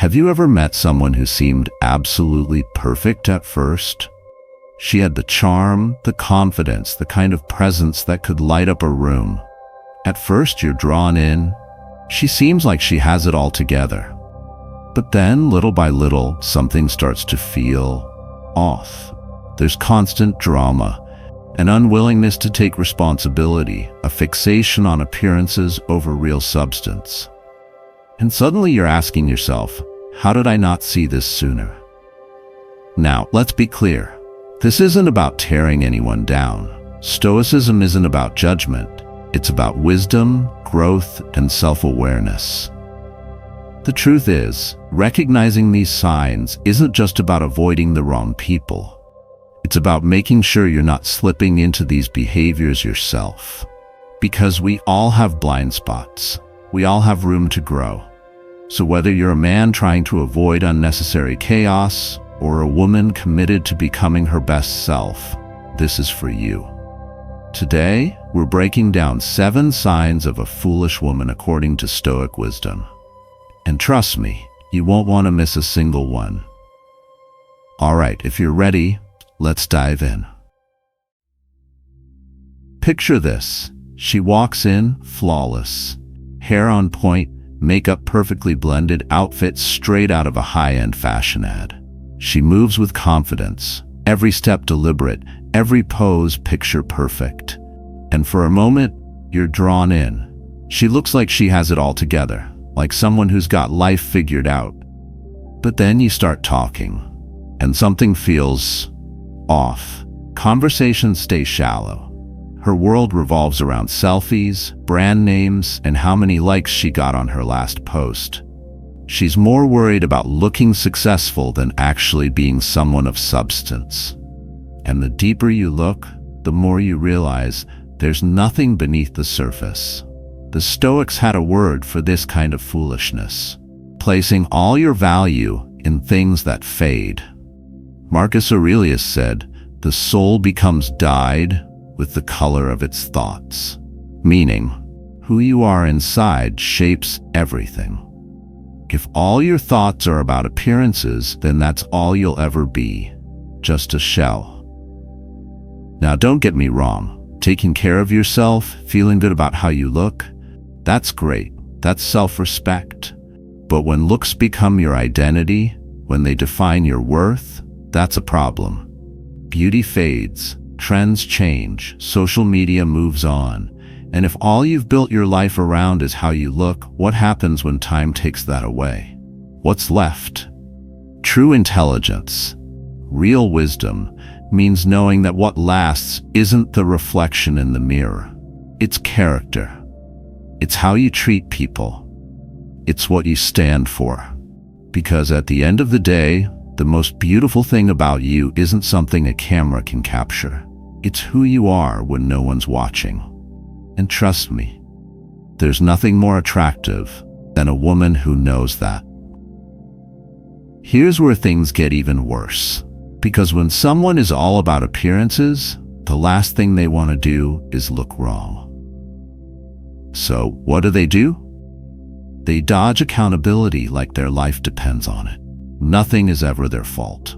Have you ever met someone who seemed absolutely perfect at first? She had the charm, the confidence, the kind of presence that could light up a room. At first you're drawn in. She seems like she has it all together. But then, little by little, something starts to feel off. There's constant drama, an unwillingness to take responsibility, a fixation on appearances over real substance. And suddenly you're asking yourself, how did I not see this sooner? Now, let's be clear. This isn't about tearing anyone down. Stoicism isn't about judgment. It's about wisdom, growth, and self-awareness. The truth is, recognizing these signs isn't just about avoiding the wrong people. It's about making sure you're not slipping into these behaviors yourself. Because we all have blind spots. We all have room to grow. So whether you're a man trying to avoid unnecessary chaos or a woman committed to becoming her best self, this is for you. Today, we're breaking down 7 signs of a foolish woman according to Stoic wisdom. And trust me, you won't want to miss a single one. All right, if you're ready, let's dive in. Picture this. She walks in, flawless. Hair on point, makeup perfectly blended, outfit straight out of a high-end fashion ad. She moves with confidence, every step deliberate, every pose picture perfect. And for a moment, you're drawn in. She looks like she has it all together, like someone who's got life figured out. But then you start talking, and something feels off. Conversations stay shallow. Her world revolves around selfies, brand names, and how many likes she got on her last post. She's more worried about looking successful than actually being someone of substance. And the deeper you look, the more you realize there's nothing beneath the surface. The Stoics had a word for this kind of foolishness: placing all your value in things that fade. Marcus Aurelius said, "The soul becomes dyed with the color of its thoughts," meaning, who you are inside shapes everything. If all your thoughts are about appearances, then that's all you'll ever be, just a shell. Now, don't get me wrong. Taking care of yourself, feeling good about how you look, that's great. That's self-respect. But when looks become your identity, when they define your worth, that's a problem. Beauty fades, trends change, social media moves on. And if all you've built your life around is how you look, what happens when time takes that away? What's left? True intelligence, real wisdom, means knowing that what lasts isn't the reflection in the mirror. It's character. It's how you treat people. It's what you stand for. Because at the end of the day, the most beautiful thing about you isn't something a camera can capture. It's who you are when no one's watching. And trust me, there's nothing more attractive than a woman who knows that. Here's where things get even worse. Because when someone is all about appearances, the last thing they want to do is look wrong. So what do? They dodge accountability like their life depends on it. Nothing is ever their fault.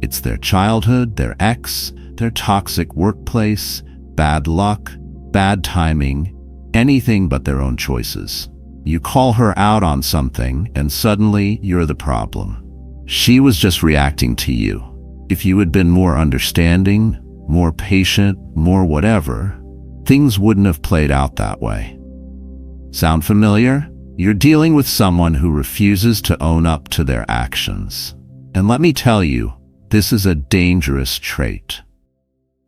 It's their childhood, their ex, their toxic workplace, bad luck, bad timing, anything but their own choices. You call her out on something, and suddenly you're the problem. She was just reacting to you. If you had been more understanding, more patient, more whatever, things wouldn't have played out that way. Sound familiar? You're dealing with someone who refuses to own up to their actions. And let me tell you, this is a dangerous trait.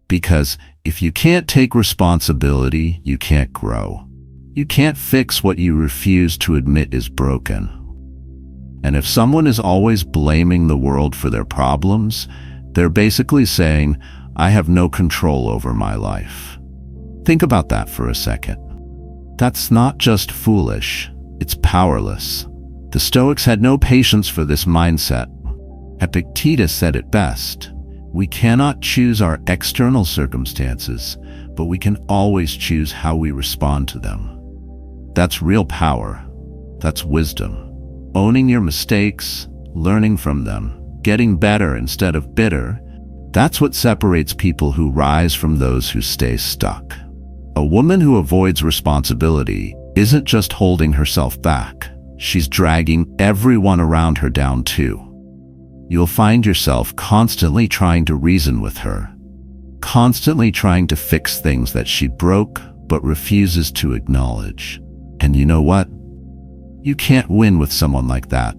Because if you can't take responsibility, you can't grow. You can't fix what you refuse to admit is broken. And if someone is always blaming the world for their problems, they're basically saying, I have no control over my life. Think about that for a second. That's not just foolish, it's powerless. The Stoics had no patience for this mindset. Epictetus said it best. We cannot choose our external circumstances, but we can always choose how we respond to them. That's real power. That's wisdom. owning your mistakes, learning from them, getting better instead of bitter. That's what separates people who rise from those who stay stuck. A woman who avoids responsibility isn't just holding herself back. She's dragging everyone around her down too. You'll find yourself constantly trying to reason with her, constantly trying to fix things that she broke but refuses to acknowledge. And you know what? You can't win with someone like that.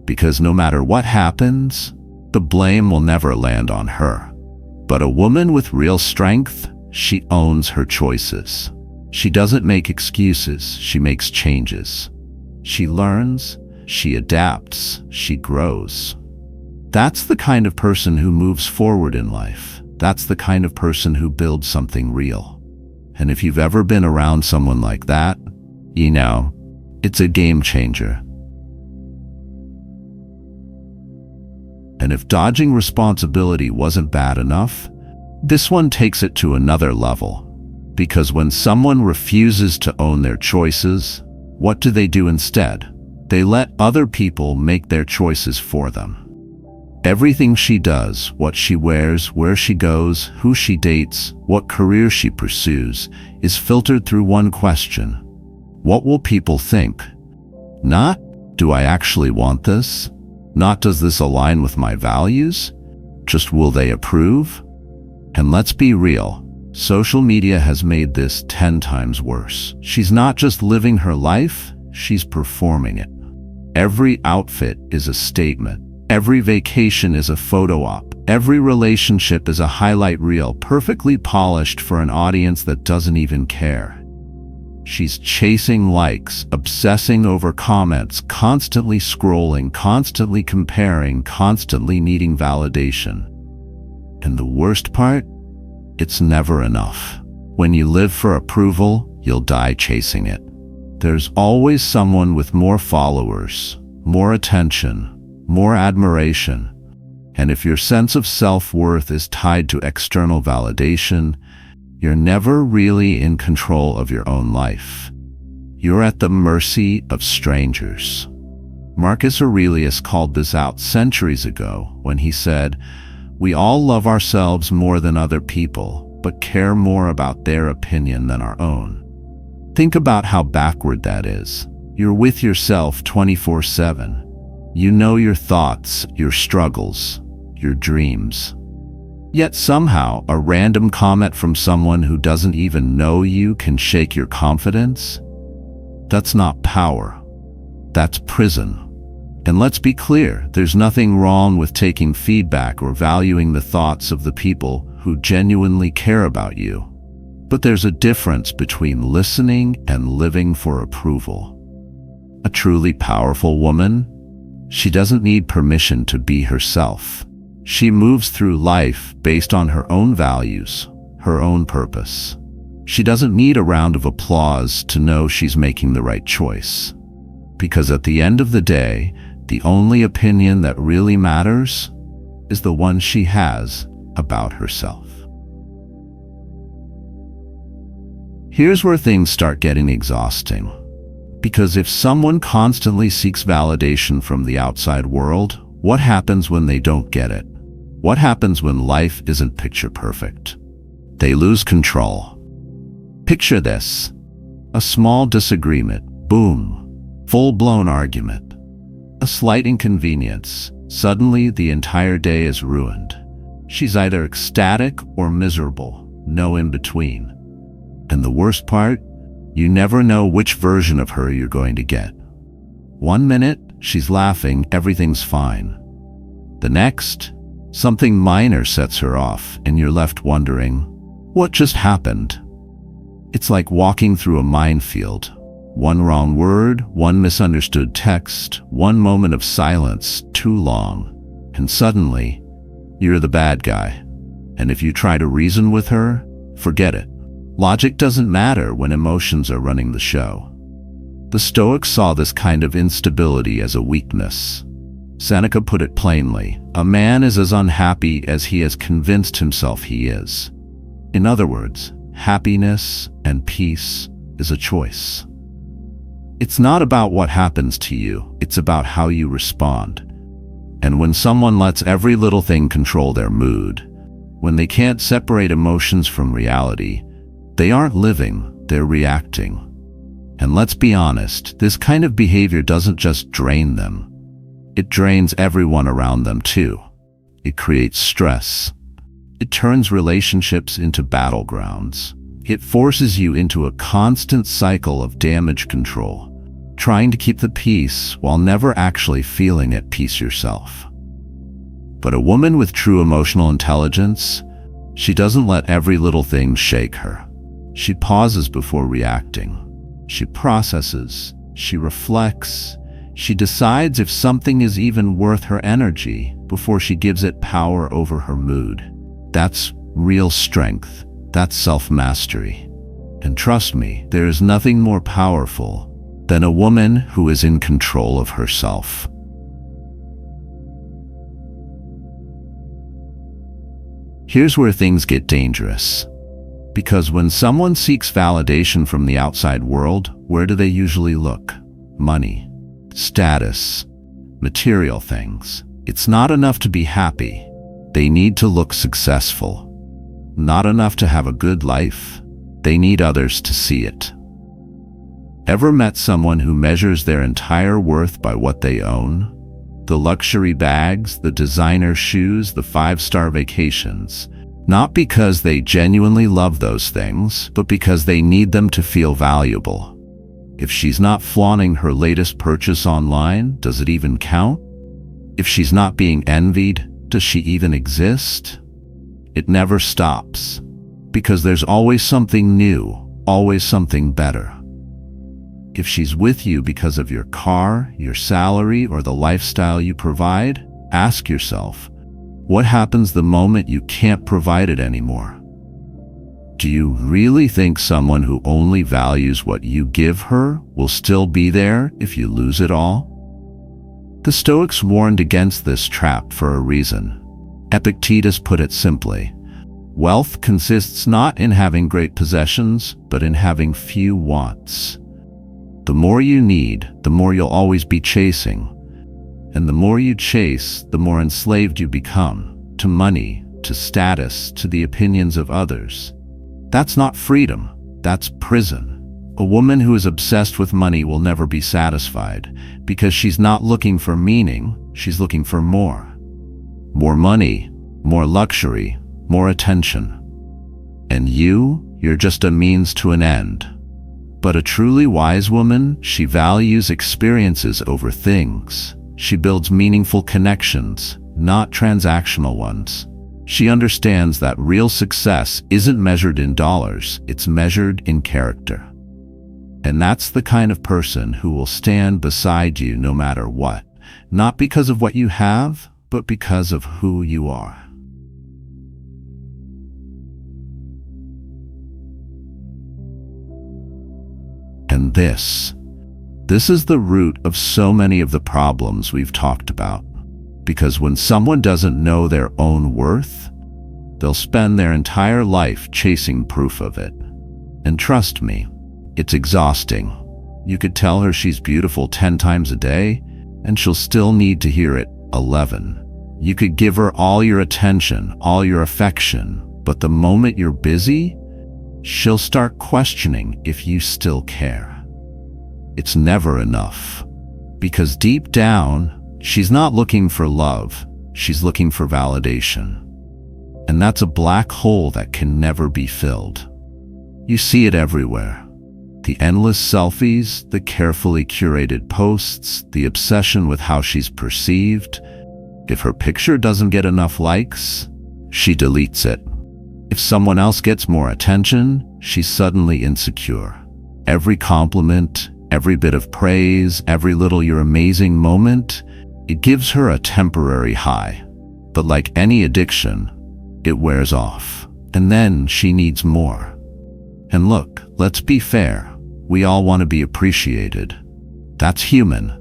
Because no matter what happens, the blame will never land on her. But a woman with real strength, she owns her choices. She doesn't make excuses, she makes changes. She learns, she adapts, she grows. That's the kind of person who moves forward in life. That's the kind of person who builds something real. And if you've ever been around someone like that, you know, it's a game changer. And if dodging responsibility wasn't bad enough, this one takes it to another level. Because when someone refuses to own their choices, what do they do instead? They let other people make their choices for them. Everything she does, what she wears, where she goes, who she dates, what career she pursues, is filtered through one question. What will people think? Not, do I actually want this? Not, does this align with my values? Just, will they approve? And let's be real, social media has made this 10 times worse. She's not just living her life, she's performing it. Every outfit is a statement. Every vacation is a photo op. Every relationship is a highlight reel, perfectly polished for an audience that doesn't even care. She's chasing likes, obsessing over comments, constantly scrolling, constantly comparing, constantly needing validation. And the worst part? It's never enough. When you live for approval, you'll die chasing it. There's always someone with more followers, more attention, more admiration. And if your sense of self-worth is tied to external validation, you're never really in control of your own life. You're at the mercy of strangers. Marcus Aurelius called this out centuries ago when he said, "We all love ourselves more than other people, but care more about their opinion than our own." Think about how backward that is. You're with yourself 24/7. You know your thoughts, your struggles, your dreams. Yet somehow, a random comment from someone who doesn't even know you can shake your confidence? That's not power. That's prison. And let's be clear, there's nothing wrong with taking feedback or valuing the thoughts of the people who genuinely care about you. But there's a difference between listening and living for approval. A truly powerful woman, she doesn't need permission to be herself. She moves through life based on her own values, her own purpose. She doesn't need a round of applause to know she's making the right choice. Because at the end of the day, the only opinion that really matters is the one she has about herself. Here's where things start getting exhausting. Because if someone constantly seeks validation from the outside world, what happens when they don't get it? What happens when life isn't picture perfect? They lose control. Picture this. A small disagreement, boom, full-blown argument. A slight inconvenience, suddenly the entire day is ruined. She's either ecstatic or miserable, no in between. And the worst part? You never know which version of her you're going to get. One minute, she's laughing, everything's fine. The next, something minor sets her off, and you're left wondering, what just happened? It's like walking through a minefield. One wrong word, one misunderstood text, one moment of silence too long, and suddenly, you're the bad guy. And if you try to reason with her, forget it. Logic doesn't matter when emotions are running the show. The Stoics saw this kind of instability as a weakness. Seneca put it plainly, a man is as unhappy as he has convinced himself he is. In other words, happiness and peace is a choice. It's not about what happens to you, it's about how you respond. And when someone lets every little thing control their mood, when they can't separate emotions from reality, they aren't living, they're reacting. And let's be honest, this kind of behavior doesn't just drain them. It drains everyone around them too. It creates stress. It turns relationships into battlegrounds. It forces you into a constant cycle of damage control, trying to keep the peace while never actually feeling at peace yourself. But a woman with true emotional intelligence, she doesn't let every little thing shake her. She pauses before reacting. She processes. She reflects. She decides if something is even worth her energy before she gives it power over her mood. That's real strength. That's self-mastery. And trust me, there is nothing more powerful than a woman who is in control of herself. Here's where things get dangerous. Because when someone seeks validation from the outside world, where do they usually look? Money, status, material things. It's not enough to be happy. They need to look successful. Not enough to have a good life. They need others to see it. Ever met someone who measures their entire worth by what they own? The luxury bags, the designer shoes, the 5-star vacations. Not because they genuinely love those things, but because they need them to feel valuable. If she's not flaunting her latest purchase online, does it even count? If she's not being envied, does she even exist? It never stops. Because there's always something new, always something better. If she's with you because of your car, your salary, or the lifestyle you provide, ask yourself, what happens the moment you can't provide it anymore? Do you really think someone who only values what you give her will still be there if you lose it all? The Stoics warned against this trap for a reason. Epictetus put it simply, wealth consists not in having great possessions, but in having few wants. The more you need, the more you'll always be chasing. And the more you chase, the more enslaved you become, to money, to status, to the opinions of others. That's not freedom, that's prison. A woman who is obsessed with money will never be satisfied, because she's not looking for meaning, she's looking for more. More money, more luxury, more attention. And you're just a means to an end. But a truly wise woman, she values experiences over things. She builds meaningful connections, not transactional ones. She understands that real success isn't measured in dollars, it's measured in character. And that's the kind of person who will stand beside you no matter what, not because of what you have, but because of who you are. And this is the root of so many of the problems we've talked about. Because when someone doesn't know their own worth, they'll spend their entire life chasing proof of it. And trust me, it's exhausting. You could tell her she's beautiful 10 times a day, and she'll still need to hear it 11. You could give her all your attention, all your affection, but the moment you're busy, she'll start questioning if you still care. It's never enough. Because deep down, she's not looking for love, she's looking for validation. And that's a black hole that can never be filled. You see it everywhere. The endless selfies, the carefully curated posts, the obsession with how she's perceived. If her picture doesn't get enough likes, she deletes it. If someone else gets more attention, she's suddenly insecure. Every compliment, every bit of praise, every little "you're amazing" moment, it gives her a temporary high. But like any addiction, it wears off. And then she needs more. And look, let's be fair. We all want to be appreciated. That's human.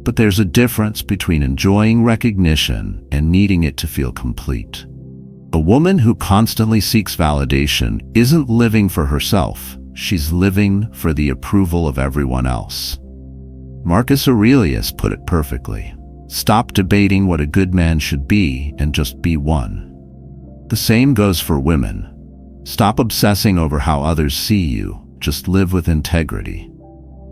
But there's a difference between enjoying recognition and needing it to feel complete. A woman who constantly seeks validation isn't living for herself. she's living for the approval of everyone else. Marcus Aurelius put it perfectly. Stop debating what a good man should be and just be one. The same goes for women. Stop obsessing over how others see you, just live with integrity.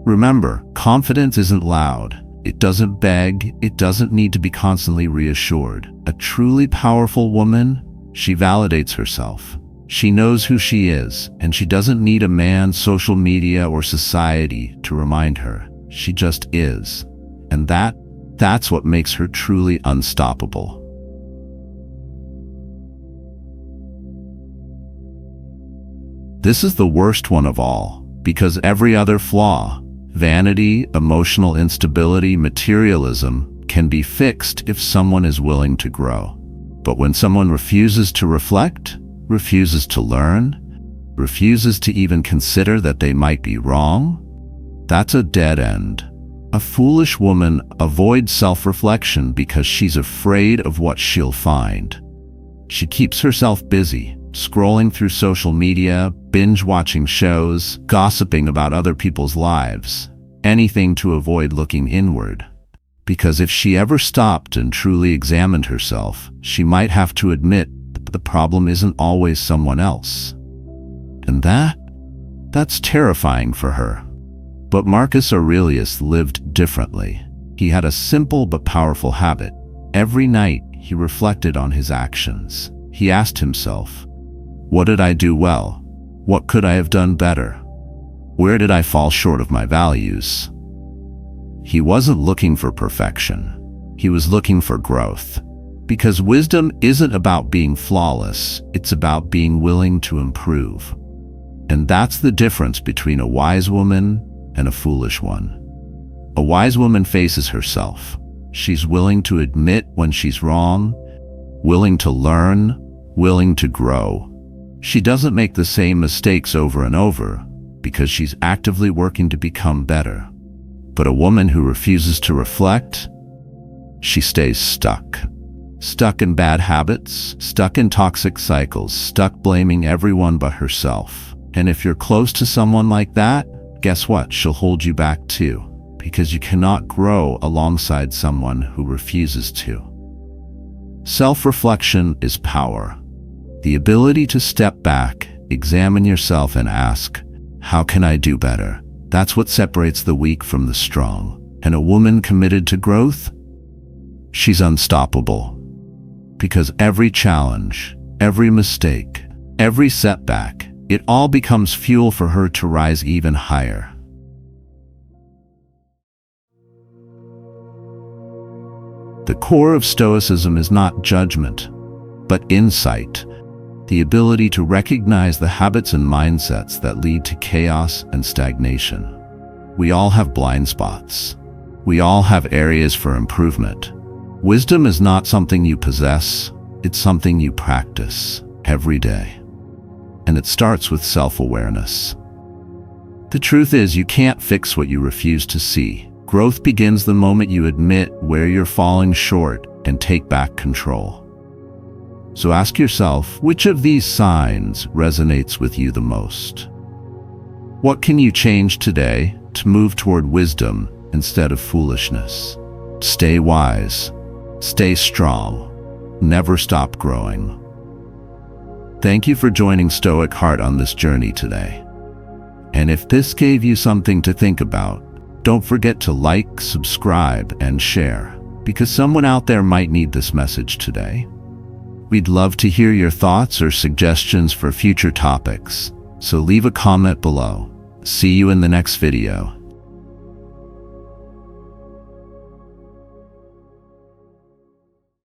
Remember, confidence isn't loud. It doesn't beg, it doesn't need to be constantly reassured. A truly powerful woman, she validates herself. She knows who she is, and she doesn't need a man, social media, or society to remind her. She just is. And that's what makes her truly unstoppable. This is the worst one of all, because every other flaw, vanity, emotional instability, materialism, can be fixed if someone is willing to grow. But when someone refuses to reflect, refuses to learn, refuses to even consider that they might be wrong, that's a dead end. A foolish woman avoids self-reflection because she's afraid of what she'll find. She keeps herself busy, scrolling through social media, binge-watching shows, gossiping about other people's lives, anything to avoid looking inward. Because if she ever stopped and truly examined herself, she might have to admit that the problem isn't always someone else. And that's terrifying for her. But Marcus Aurelius lived differently. He had a simple but powerful habit. Every night, he reflected on his actions. He asked himself, what did I do well? What could I have done better? Where did I fall short of my values? He wasn't looking for perfection. He was looking for growth. Because wisdom isn't about being flawless, it's about being willing to improve. And that's the difference between a wise woman and a foolish one. A wise woman faces herself. She's willing to admit when she's wrong, willing to learn, willing to grow. She doesn't make the same mistakes over and over because she's actively working to become better. But a woman who refuses to reflect, she stays stuck. Stuck in bad habits, stuck in toxic cycles, stuck blaming everyone but herself. And if you're close to someone like that, guess what? She'll hold you back too, because you cannot grow alongside someone who refuses to. Self-reflection is power. The ability to step back, examine yourself, and ask, how can I do better? That's what separates the weak from the strong. And a woman committed to growth, she's unstoppable. Because every challenge, every mistake, every setback, it all becomes fuel for her to rise even higher. The core of Stoicism is not judgment, but insight. The ability to recognize the habits and mindsets that lead to chaos and stagnation. We all have blind spots. We all have areas for improvement. Wisdom is not something you possess, it's something you practice every day. And it starts with self-awareness. The truth is, you can't fix what you refuse to see. Growth begins the moment you admit where you're falling short and take back control. So ask yourself, which of these signs resonates with you the most? What can you change today to move toward wisdom instead of foolishness? Stay wise, stay strong, never stop growing. Thank you for joining Stoic Heart on this journey today. And if this gave you something to think about, don't forget to like, subscribe, and share, because someone out there might need this message today. We'd love to hear your thoughts or suggestions for future topics, so leave a comment below. See you in the next video.